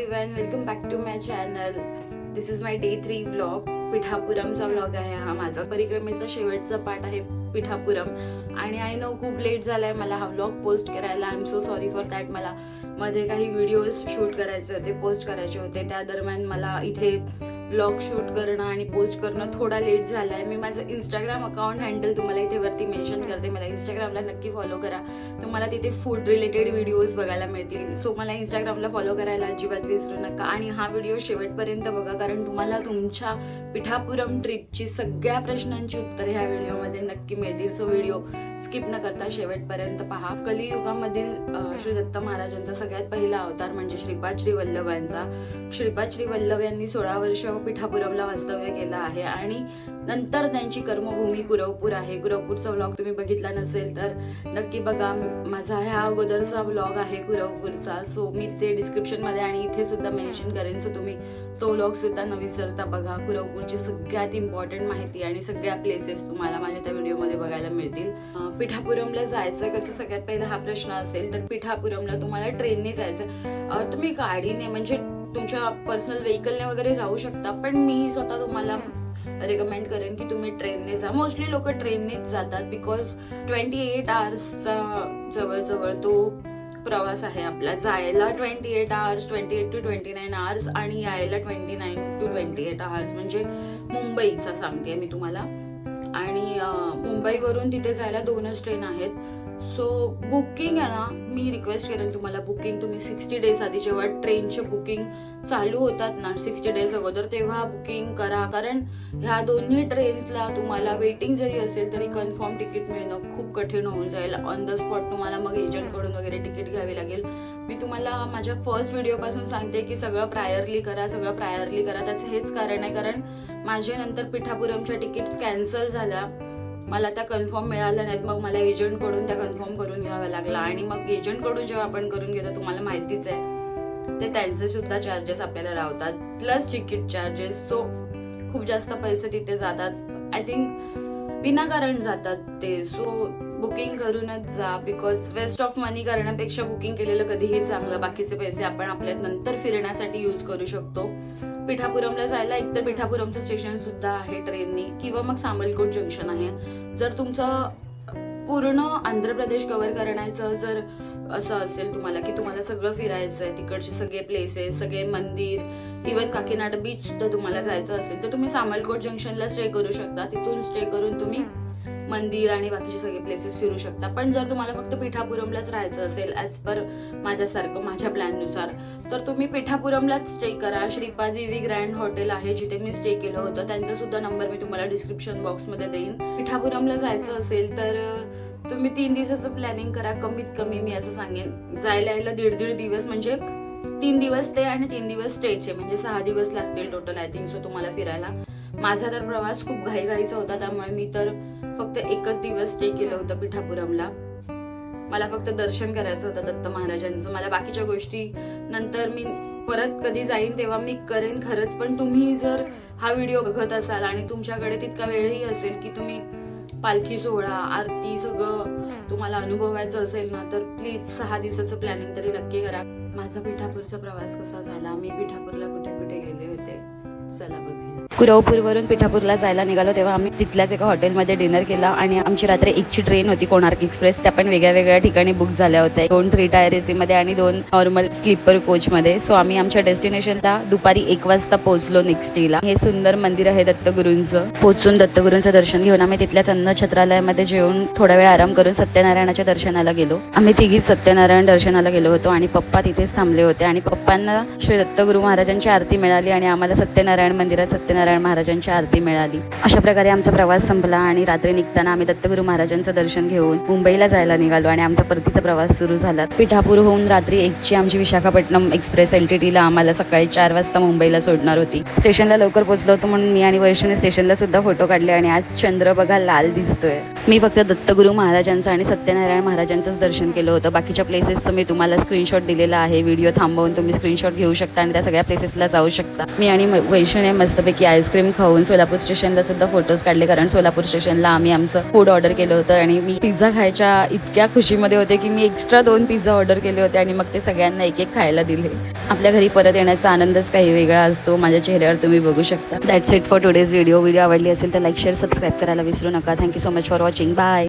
Everyone, welcome back to my channel. This is my day 3 vlog. पिठापुरमचा vlog आहे हा माझा. परिक्रमेचा शेवटचा पार्ट आहे पिठापुरम. आणि आय नो खूप लेट झालाय मला हा व्लॉग पोस्ट करायला. I am so sorry for that. मला मध्ये काही व्हिडिओज शूट करायचे होते, पोस्ट करायचे होते. त्या दरम्यान मला इथे व्लॉग शूट करणं आणि पोस्ट करणं थोडा लेट झाला आहे. मी माझं इंस्टाग्राम अकाउंट हँडल तुम्हाला इथे वरती मेन्शन करते. मला इंस्टाग्रामला नक्की फॉलो करा. तुम्हाला तिथे फूड रिलेटेड व्हिडिओज बघायला मिळतील. सो मला इंस्टाग्रामला फॉलो करायला अजिबात विसरू नका. आणि हा व्हिडिओ शेवटपर्यंत बघा, कारण तुम्हाला तुमच्या पिठापुरम ट्रिपची सगळ्या प्रश्नांची उत्तरे ह्या व्हिडिओमध्ये नक्की मिळतील. सो व्हिडिओ स्किप न करता शेवटपर्यंत पहा. कलियुगामधील श्री दत्त महाराजांचा सगळ्यात पहिला अवतार म्हणजे श्रीपाद श्री वल्लभांचा. श्रीपाद श्री वल्लभ यांनी 16 वर्ष पिठापुरमला वास्तव्य केलं आहे. आणि नंतर त्यांची कर्मभूमी कुरवपूर आहे. कुरवपूरचा व्लॉग तुम्ही बघितला नसेल तर नक्की बघा. माझा ह्या अगोदरचा व्लॉग आहे कुरवपूरचा. सो मी ते डिस्क्रिप्शन मध्ये आणि इथे सुद्धा मेन्शन करेन. सो तुम्ही तो व्लॉग सुद्धा न विसरता बघा. कुरवपूरची सगळ्यात इम्पॉर्टंट माहिती आणि सगळ्या प्लेसेस तुम्हाला माझ्या त्या व्हिडिओमध्ये बघायला मिळतील. पिठापुरमला जायचं कसं, सगळ्यात पहिला हा प्रश्न असेल तर पिठापुरमला तुम्हाला ट्रेनने जायचं. तुम्ही गाडीने म्हणजे तुमच्या पर्सनल व्हेकलने वगैरे जाऊ शकता, पण मी स्वतः तुम्हाला रेकमेंड करेन की तुम्ही ट्रेनने जा. मोस्टली लोक ट्रेननेच जातात बिकॉज 28 आवर्सचा जवळजवळ तो प्रवास आहे आपला. जायला 28 आवर्स, 28 to 29 आवर्स आणि यायला 29 to 28 आवर्स. म्हणजे मुंबईचा सांगते मी तुम्हाला. आणि मुंबईवरून तिथे जायला 2च ट्रेन आहेत. सो बुकिंग आहे ना, मी रिक्वेस्ट करेन तुम्हाला, बुकिंग तुम्ही 60 डेज आधी, जेव्हा ट्रेनचे बुकिंग चालू होतात ना 60 डेज अगोदर, तेव्हा बुकिंग करा. कारण ह्या दोन्ही ट्रेन्सला तुम्हाला वेटिंग जरी असेल तरी कन्फर्म तिकीट मिळणं खूप कठीण होऊन जाईल. ऑन द स्पॉट तुम्हाला मग एजंटकडून वगैरे तिकीट घ्यावी लागेल. मी तुम्हाला माझ्या फर्स्ट व्हिडिओपासून सांगते की सगळं प्रायरली करा, सगळं प्रायरली करा. त्याचं हेच कारण आहे, कारण माझे नंतर पिठापुरमच्या तिकीट्स कॅन्सल झाल्या. मला त्या कन्फर्म मिळाल्या नाहीत. मग मला एजंटकडून त्या कन्फर्म करून घ्याव्या लागला. आणि मग एजंटकडून जेव्हा आपण करून घेतो, तुम्हाला माहितीच आहे ते त्यांचे सुद्धा चार्जेस आपल्याला लावतात, प्लस तिकीट चार्जेस. सो खूप जास्त पैसे तिथे जातात. आय थिंक विनाकारण जातात ते. सो बुकिंग करूनच जा, बिकॉज वेस्ट ऑफ मनी करण्यापेक्षा बुकिंग केलेलं कधीही चांगलं. बाकीचे पैसे आपण आपल्या नंतर फिरण्यासाठी यूज करू शकतो. पिठापुरमला जायला एकतर पिठापुरमचं स्टेशन सुद्धा आहे ट्रेननी, किंवा मग सामलकोट जंक्शन आहे. जर तुमचं पूर्ण आंध्र प्रदेश कव्हर करण्याचं जर असं असेल तुम्हाला की तुम्हाला सगळं फिरायचं आहे, तिकडचे सगळे प्लेसेस, सगळे मंदिर, इवन काकीनाडा बीच सुद्धा तुम्हाला जायचं असेल तर तुम्ही सामलकोट जंक्शनला स्टे करू शकता. तिथून स्टे करून तुम्ही मंदिर आणि बाकीचे सगळे प्लेसेस फिरू शकता. पण जर तुम्हाला फक्त पिठापुरमलाच राहायचं असेल ॲज पर माझ्यासारखं, माझ्या प्लॅननुसार, तर तुम्ही पिठापुरमलाच स्टे करा. श्रीपाद विवी ग्रँड हॉटेल आहे जिथे मी स्टे केलं होतं. त्यांचा सुद्धा नंबर मी तुम्हाला डिस्क्रिप्शन बॉक्समध्ये देईन. पिठापुरमला जायचं असेल तर तुम्ही 3 दिवसाचं प्लॅनिंग करा कमीत कमी. मी असं सांगेन, जायला यायला 1.5 दिवस, म्हणजे 3 दिवस स्टे आणि 3 दिवस स्टेचे, म्हणजे 6 दिवस लागतील टोटल आय थिंक. सो तुम्हाला फिरायला. माझा तर प्रवास खूप घाईघाईचा होता, त्यामुळे मी तर फक्त 1च दिवस स्टे केलं होतं पिठापुरमला. मला फक्त दर्शन करायचं होतं दत्त महाराजांचं. मला बाकीच्या गोष्टी नंतर मी परत कधी जाईन तेव्हा मी करेन खरंच. पण तुम्ही जर हा व्हिडिओ बघत असाल आणि तुमच्याकडे तितका वेळही असेल की तुम्ही पालखी सोहळा, आरती सगळं तुम्हाला अनुभवायचं असेल ना, तर प्लीज 6 दिवसाचं प्लॅनिंग तरी नक्की करा. माझा पिठापूरचा प्रवास कसा झाला, मी पिठापूरला कुठे कुठे गेले होते, चला बघूया. कुरवपूरवरून पिठापूरला जायला निघालो तेव्हा आम्ही तिथल्याच एका हॉटेलमध्ये डिनर केला. आणि आमची रात्री 1ची ट्रेन होती कोणार्क एक्सप्रेस. त्या पण वेगळ्या वेगळ्या ठिकाणी बुक झाल्या होत्या. 2 3 टायर एसी मध्ये आणि 2 नॉर्मल स्लीपर कोच मध्ये. सो आम्ही आमच्या डेस्टिनेशनला दुपारी 1 वाजता पोहोचलो नेक्स्ट डेला. हे सुंदर मंदिर आहे दत्तगुरूंचं. पोहोचून दत्तगुरूंचं दर्शन घेऊन आम्ही तिथल्याच अन्न छत्रालयामध्ये जेवून थोडा वेळ आराम करून सत्यनारायणाच्या दर्शनाला गेलो. आम्ही तिघीच सत्यनारायण दर्शनाला गेलो होतो आणि पप्पा तिथेच थांबले होते. आणि पप्पांना श्री दत्तगुरू महाराजांची आरती मिळाली आणि आम्हाला सत्यनारायण मंदिरात सत्यनारायण महाराजांची आरती मिळाली. अशा प्रकारे आमचा प्रवास संपला. आणि रात्री निघताना आम्ही दत्तगुरू महाराजांचं दर्शन घेऊन मुंबईला जायला निघालो आणि आमचा परतीचा प्रवास सुरू झाला. पिठापूर होऊन रात्री 1ची आमची विशाखापट्टणम एक्सप्रेस LTTला आम्हाला सकाळी 4 वाजता मुंबईला सोडणार होती. स्टेशनला लवकर पोहोचलो होतो म्हणून मी आणि वैष्णवी स्टेशनला सुद्धा फोटो काढले. आणि आज चंद्र बघा लाल दिसतोय. मी फक्त दत्तगुरू महाराजांचं आणि सत्यनारायण महाराजांचंच दर्शन केलं होतं. बाकीच्या प्लेसेसचं मी तुम्हाला स्क्रीनशॉट दिलेला आहे. व्हिडिओ थांबवून तुम्ही स्क्रीनशॉट घेऊ शकता आणि त्या सगळ्या प्लेसेसला जाऊ शकता. मी आणि वैष्णवी मस्तपैकी आईस्क्रीम खाऊन सोलापूर स्टेशनला सुद्धा फोटोज काढले, कारण सोलापूर स्टेशनला आम्ही आमचं फूड ऑर्डर केलं होतं आणि मी पिझ्झा खायच्या इतक्या खुशीमध्ये होते की मी एक्स्ट्रा 2 पिझ्झा ऑर्डर केले होते आणि मग ते सगळ्यांना एक एक खायला दिले. आपल्या घरी परत येण्याचा आनंदच काही वेगळा असतो. माझ्या चेहऱ्यावर तुम्ही बघू शकता. That's it for today's video. आवडली असेल तर लाईक शेअर सबस्क्राईब करायला विसरू नका. Thank you so much for watching. Bye.